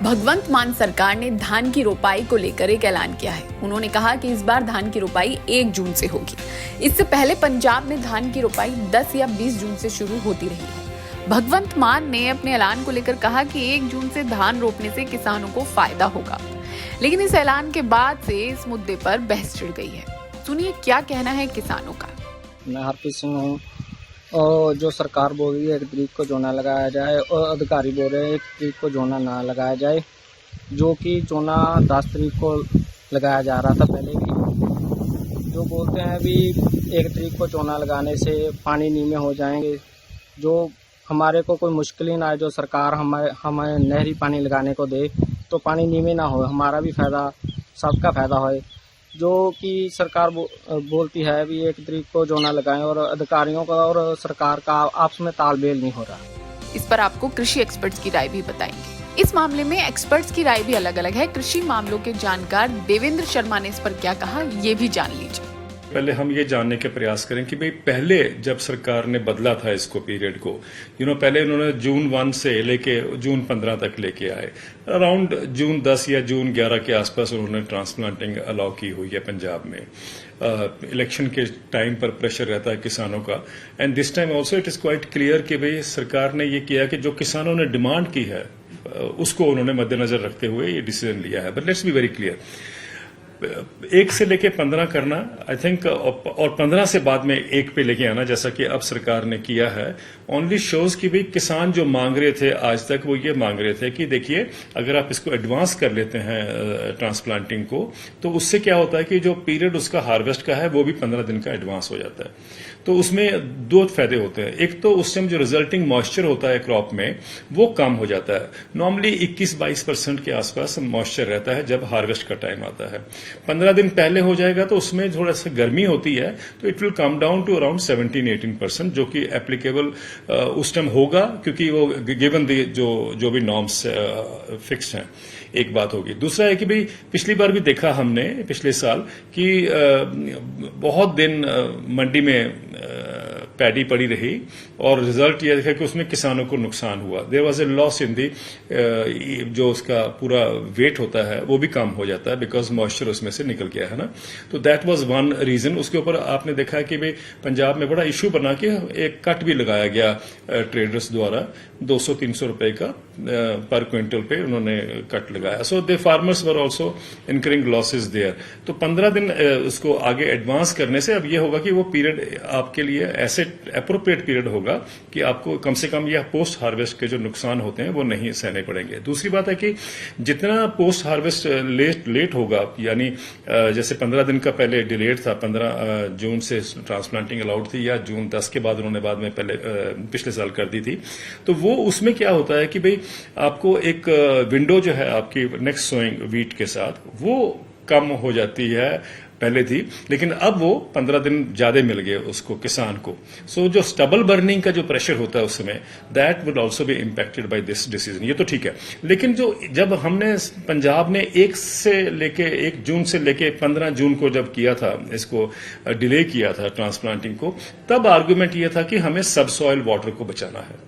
भगवंत मान सरकार ने धान की रोपाई को लेकर एक ऐलान किया है। उन्होंने कहा कि इस बार धान की रोपाई 1 जून से होगी। इससे पहले पंजाब में धान की रोपाई 10 या 20 जून से शुरू होती रही है। भगवंत मान ने अपने ऐलान को लेकर कहा कि 1 जून से धान रोपने से किसानों को फायदा होगा, लेकिन इस ऐलान के बाद से इस मुद्दे पर बहस छिड़ गई है। सुनिए क्या कहना है किसानों का। मैं हरप्रीत सिंह हूँ और जो सरकार बोल रही है 1 तारीख को जोना लगाया जाए और अधिकारी बोल रहे हैं 1 तारीख को जोना ना लगाया जाए, जो कि जोना 10 तारीख को लगाया जा रहा था पहले भी। जो बोलते हैं भी 1 तारीख को जोना लगाने से पानी नीमे हो जाएंगे, जो हमारे को कोई मुश्किल ही ना आए, जो सरकार हमें नहरी पानी लगाने को दे तो पानी नीमे ना हो, हमारा भी फायदा सबका फायदा हो। जो कि सरकार बोलती है भी 1 तारीख को जोना लगाएं और अधिकारियों का और सरकार का आपस में तालमेल नहीं हो रहा। इस पर आपको कृषि एक्सपर्ट्स की राय भी बताएंगे। इस मामले में एक्सपर्ट्स की राय भी अलग अलग है। कृषि मामलों के जानकार देवेंद्र शर्मा ने इस पर क्या कहा, ये भी जान लीजिए। पहले हम ये जानने के प्रयास करें कि भाई पहले जब सरकार ने बदला था इसको पीरियड को, पहले उन्होंने जून 1 से लेके जून 15 तक लेके आए, अराउंड जून 10 या जून 11 के आसपास उन्होंने ट्रांसप्लांटिंग अलाउ की हुई है पंजाब में। इलेक्शन के टाइम पर प्रेशर रहता है किसानों का, and this time also it is quite clear कि भाई सरकार ने ये किया कि जो किसानों ने डिमांड की है उसको उन्होंने मद्देनजर रखते हुए ये डिसीजन लिया है। But let's be very clear, 1 से लेके 15 करना आई थिंक, और 15 से बाद में 1 पे लेके आना जैसा कि अब सरकार ने किया है, ओनली शोज कि भाई किसान जो मांग रहे थे आज तक वो ये मांग रहे थे कि देखिए अगर आप इसको एडवांस कर लेते हैं ट्रांसप्लांटिंग को, तो उससे क्या होता है कि जो पीरियड उसका हार्वेस्ट का है वो भी 15 दिन का एडवांस हो जाता है। तो उसमें 2 फायदे होते हैं। एक तो उस टाइम जो रिजल्टिंग मॉइस्चर होता है क्रॉप में वो कम हो जाता है। नॉर्मली 21-22% के आसपास मॉइस्चर रहता है जब हार्वेस्ट का टाइम आता है। 15 दिन पहले हो जाएगा तो उसमें थोड़ा सा गर्मी होती है, तो it will come down to around 17-18%, जो कि एप्लीकेबल उस टाइम होगा क्योंकि वो गिवन जो भी नॉर्म्स फिक्स्ड हैं। एक बात होगी। दूसरा है कि भाई पिछली बार भी देखा हमने पिछले साल कि बहुत दिन मंडी में पैडी पड़ी रही और रिजल्ट यह देखा कि उसमें किसानों को नुकसान हुआ। There was a loss in the, जो उसका पूरा वेट होता है वो भी कम हो जाता है बिकॉज मॉइस्चर उसमें से निकल गया है ना। तो दैट वाज वन रीजन। उसके ऊपर आपने देखा कि भाई पंजाब में बड़ा इश्यू बना के एक कट भी लगाया गया ट्रेडर्स द्वारा, 200-300 रुपए का पर क्विंटल पे उन्होंने कट लगाया। So the farmers were also incurring losses there. तो 15 दिन उसको आगे एडवांस करने से अब ये होगा कि वो पीरियड आपके लिए ऐसे अप्रोप्रिएट पीरियड होगा कि आपको कम से कम यह पोस्ट हार्वेस्ट के जो नुकसान होते हैं वो नहीं सहने पड़ेंगे। दूसरी बात है कि जितना पोस्ट हार्वेस्ट लेट होगा, यानी जैसे 15 दिन का पहले डिलेड था, 15 जून से ट्रांसप्लांटिंग अलाउड थी या जून 10 के बाद उन्होंने बाद में पहले पिछले साल कर दी थी, तो वो उसमें क्या होता है कि भाई आपको एक विंडो जो है आपकी नेक्स्ट सोइंग वीट के साथ वो कम हो जाती है, पहले थी, लेकिन अब वो 15 दिन ज्यादा मिल गए उसको किसान को। सो जो स्टबल बर्निंग का जो प्रेशर होता है उस समय, that would also be impacted by this decision. ये तो ठीक है, लेकिन जो जब हमने पंजाब ने 1 जून से लेके 15 जून को जब किया था, इसको डिले किया था ट्रांसप्लांटिंग को, तब आर्गुमेंट ये था कि हमें सब सॉइल वाटर को बचाना है।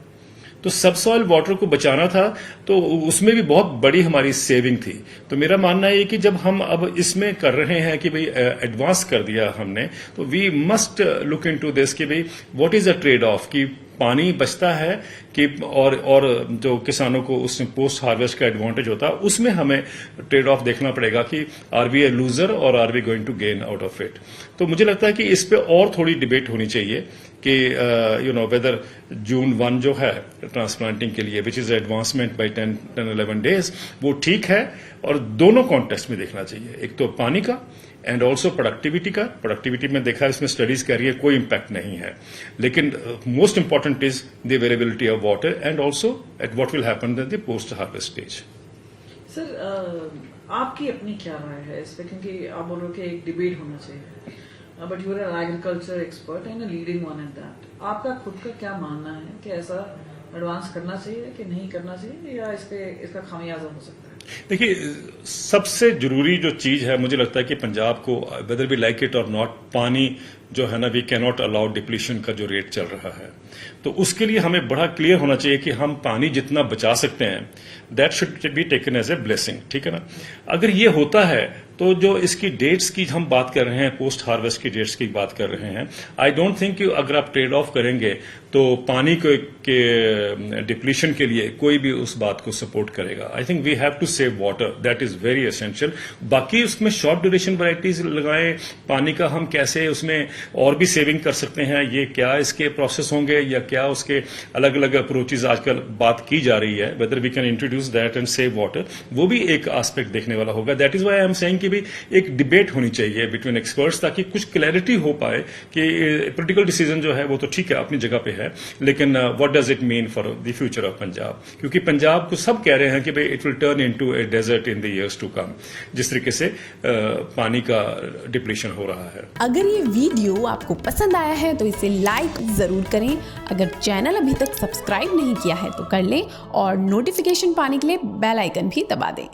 तो सब सॉइल वाटर को बचाना था, तो उसमें भी बहुत बड़ी हमारी सेविंग थी। तो मेरा मानना है कि जब हम अब इसमें कर रहे हैं कि भाई एडवांस कर दिया हमने, तो we must look into this कि भाई what is a trade off, कि पानी बचता है कि और जो किसानों को उसमें पोस्ट हार्वेस्ट का एडवांटेज होता है, उसमें हमें ट्रेड ऑफ देखना पड़ेगा कि आर वी ए लूजर और are we going to gain out of it. तो मुझे लगता है कि इस पे और थोड़ी डिबेट होनी चाहिए कि वेदर जून 1 जो है ट्रांसप्लांटिंग के लिए which is advancement by 10-11 days, वो ठीक है, और दोनों कॉन्टेक्स्ट में देखना चाहिए, एक तो पानी का एंड ऑल्सो प्रोडक्टिविटी का। प्रोडक्टिविटी में देखा, इसमें स्टडीज कर रही है, कोई इम्पैक्ट नहीं है, लेकिन most important is the availability of water and also at what will happen at the post harvest stage. Sir, आपकी अपनी क्या राय है इस पे, क्योंकि आप बोल रहे हो कि एक डिबेट होना चाहिए, but you are an agriculture expert and a leading one at that. आपका खुद का क्या मानना है कि ऐसा एडवांस करना चाहिए कि नहीं करना चाहिए, या इसका खामियाजा हो सकता है? देखिए, सबसे जरूरी जो चीज है, मुझे लगता है कि पंजाब को वेदर वी लाइक इट और नॉट, पानी जो है ना, we can not allow depletion का जो रेट चल रहा है, तो उसके लिए हमें बड़ा क्लियर होना चाहिए कि हम पानी जितना बचा सकते हैं, that should be taken as a blessing, ठीक है ना। अगर ये होता है तो जो इसकी डेट्स की हम बात कर रहे हैं, पोस्ट हार्वेस्ट की डेट्स की बात कर रहे हैं, आई डोंट थिंक कि अगर आप ट्रेड ऑफ करेंगे तो पानी के डिप्लीशन के लिए कोई भी उस बात को सपोर्ट करेगा। I think we have to save water, that is very essential. बाकी उसमें शॉर्ट ड्यूरेशन वैरायटीज लगाएं, पानी का हम कैसे उसमें और भी सेविंग कर सकते हैं, ये क्या इसके प्रोसेस होंगे या क्या उसके अलग अलग अप्रोचेज आजकल बात की जा रही है, whether we can introduce that and save water, वो भी एक एस्पेक्ट देखने वाला होगा। That is why I am saying कि भी एक डिबेट होनी चाहिए बिटवीन एक्सपर्ट्स, ताकि कुछ क्लैरिटी हो पाए कि पॉलिटिकल डिसीजन जो है वो तो ठीक है, अपनी जगह पे है, लेकिन what does it mean for the future of Punjab, क्योंकि पंजाब को सब कह रहे हैं कि भाई it will turn into a desert in the years to come, जिस तरीके से पानी का डिप्लीशन हो रहा है। अगर ये वीडियो आपको पसंद आया है तो इसे लाइक जरूर करें। अगर चैनल अभी तक सब्सक्राइब नहीं किया है तो कर लें और नोटिफिकेशन पाने के लिए बेल आइकन भी दबा दें।